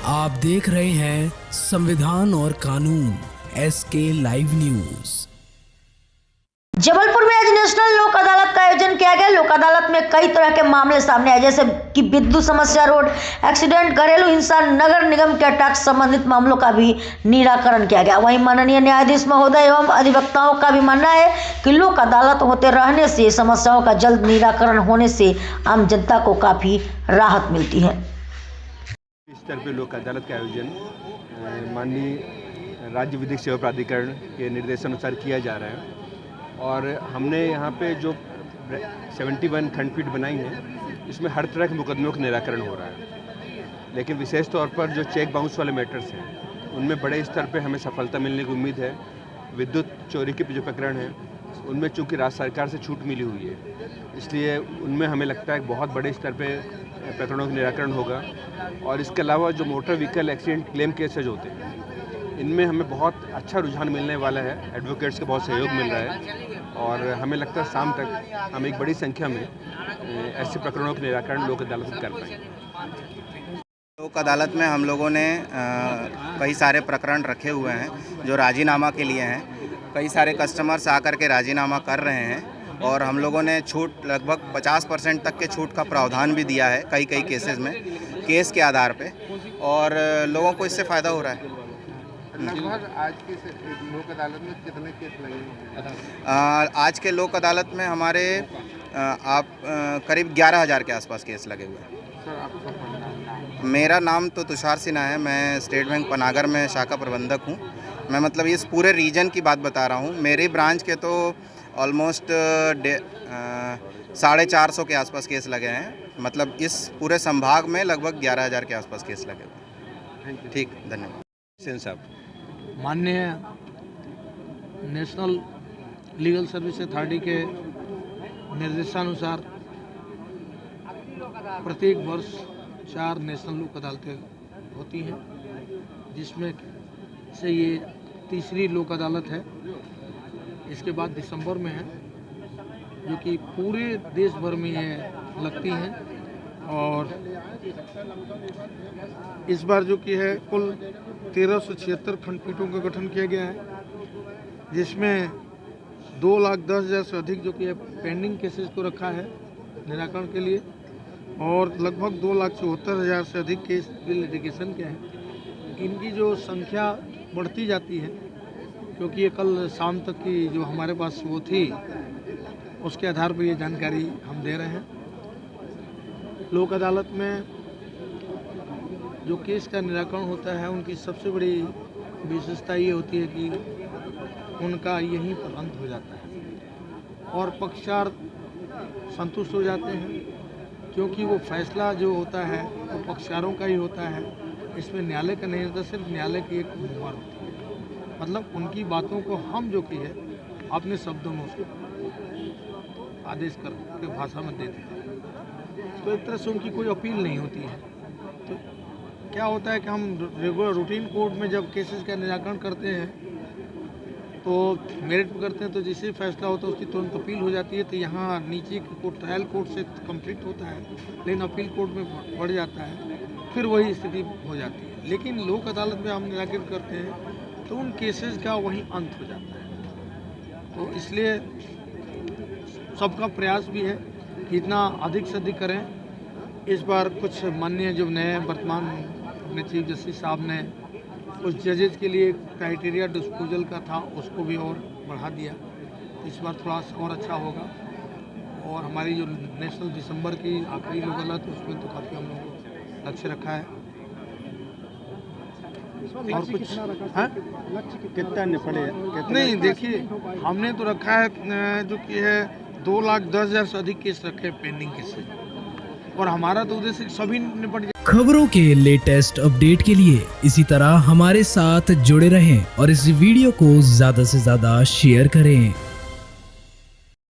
आप देख रहे हैं संविधान और कानून SK लाइव न्यूज। जबलपुर में आज नेशनल लोक अदालत का आयोजन किया गया। लोक अदालत में कई तरह के मामले सामने आए, जैसे कि विद्युत समस्या, रोड एक्सीडेंट, घरेलू हिंसा, नगर निगम के टैक्स संबंधित मामलों का भी निराकरण किया गया। वहीं माननीय न्यायाधीश महोदय एवं अधिवक्ताओं का भी मानना है कि लोक अदालत होते रहने से समस्याओं का जल्द निराकरण होने से आम जनता को काफी राहत मिलती है। इस स्तर पर लोक अदालत का आयोजन माननीय राज्य विधिक सेवा प्राधिकरण के निर्देशानुसार किया जा रहा है और हमने यहाँ पे जो 71 खंडपीठ बनाई हैं, इसमें हर तरह के मुकदमों का निराकरण हो रहा है। लेकिन विशेष तौर पर जो चेक बाउंस वाले मैटर्स हैं, उनमें बड़े स्तर पे हमें सफलता मिलने की उम्मीद है। विद्युत चोरी के जो प्रकरण हैं, उनमें चूँकि राज्य सरकार से छूट मिली हुई है, इसलिए उनमें हमें लगता है कि बहुत बड़े स्तर पे प्रकरणों का निराकरण होगा। और इसके अलावा जो motor vehicle accident claim cases होते हैं, इनमें हमें बहुत अच्छा रुझान मिलने वाला है। एडवोकेट्स का बहुत सहयोग मिल रहा है और हमें लगता है शाम तक हम एक बड़ी संख्या में ऐसे प्रकरणों का निराकरण लोक अदालत में कर पाएंगे। लोक अदालत में हम लोगों ने कई सारे प्रकरण रखे हुए हैं जो राजीनामा के लिए हैं। कई सारे कस्टमर्स आकर के राजीनामा कर रहे हैं और हम लोगों ने छूट लगभग 50% तक के छूट का प्रावधान भी दिया है कई केसेस में, केस के आधार पे, और लोगों को इससे फ़ायदा हो रहा है। लगभग आज के लोक अदालत में कितने केस लगे? आज के लोक अदालत में हमारे करीब 11,000 के आसपास केस लगे हुए हैं। मेरा नाम तो तुषार सिन्हा है। मैं स्टेट बैंक पनागर में शाखा प्रबंधक हूँ। मैं मतलब इस पूरे रीजन की बात बता रहा हूँ। मेरी ब्रांच के तो ऑलमोस्ट 450 के आसपास केस लगे हैं। मतलब इस पूरे संभाग में लगभग 11,000 के आसपास केस लगे हुए हैं। ठीक, धन्यवाद। सेन साहब, माननीय नेशनल लीगल सर्विस अथॉरिटी के निर्देशानुसार प्रत्येक वर्ष 4 नेशनल लोक अदालतें होती हैं, जिसमें से ये तीसरी लोक अदालत है। इसके बाद दिसंबर में है, जो कि पूरे देश भर में ये लगती हैं। और इस बार जो कि है कुल 1376 खंडपीठों का गठन किया गया है, जिसमें 2,10,000 से अधिक जो कि है पेंडिंग केसेस को रखा है निराकरण के लिए, और लगभग 2,74,000 से अधिक केस लिटिगेशन के हैं। इनकी जो संख्या बढ़ती जाती है, क्योंकि ये कल शाम तक की जो हमारे पास वो थी, उसके आधार पर ये जानकारी हम दे रहे हैं। लोक अदालत में जो केस का निराकरण होता है, उनकी सबसे बड़ी विशेषता ये होती है कि उनका यहीं पर अंत हो जाता है और पक्षकार संतुष्ट हो जाते हैं, क्योंकि वो फैसला जो होता है वो पक्षकारों का ही होता है। इसमें न्यायालय का नहीं होता, सिर्फ न्यायालय की एक मुहर होती है। मतलब उनकी बातों को हम जो कि है अपने शब्दों में उसको आदेश करके भाषा में देते हैं। तो एक तरह से उनकी कोई अपील नहीं होती है। तो क्या होता है कि हम रेगुलर रूटीन कोर्ट में जब केसेस का निराकरण करते हैं तो मेरिट पर करते हैं, तो जैसे फैसला होता है उसकी तुरंत अपील हो जाती है। तो यहाँ नीचे की कोर्ट, ट्रायल कोर्ट से कंफ्लिक्ट होता है, लेकिन अपील कोर्ट में बढ़ जाता है, फिर वही स्थिति हो जाती है। लेकिन लोक अदालत में हम निराकरण करते हैं तो उन केसेस का वहीं अंत हो जाता है। तो इसलिए सबका प्रयास भी है कि इतना अधिक से अधिक करें। इस बार कुछ माननीय जो नए वर्तमान अपने चीफ जस्टिस साहब ने कुछ जजेज के लिए क्राइटेरिया डिस्पोजल का था, उसको भी और बढ़ा दिया। इस बार थोड़ा और अच्छा होगा। और हमारी जो नेशनल दिसंबर की आखिरी लोक अदालत है, उसमें तो काफ़ी हम लोगों को लक्ष्य रखा है। और कुछ कितना निपटे? नहीं, देखिए हमने तो रखा है जो कि है 2,10,000 से अधिक केस रखे पेंडिंग केसेस, और हमारा तो उद्देश्य सभी निपट जाए। खबरों के लेटेस्ट अपडेट के लिए इसी तरह हमारे साथ जुड़े रहें और इस वीडियो को ज्यादा से ज्यादा शेयर करें।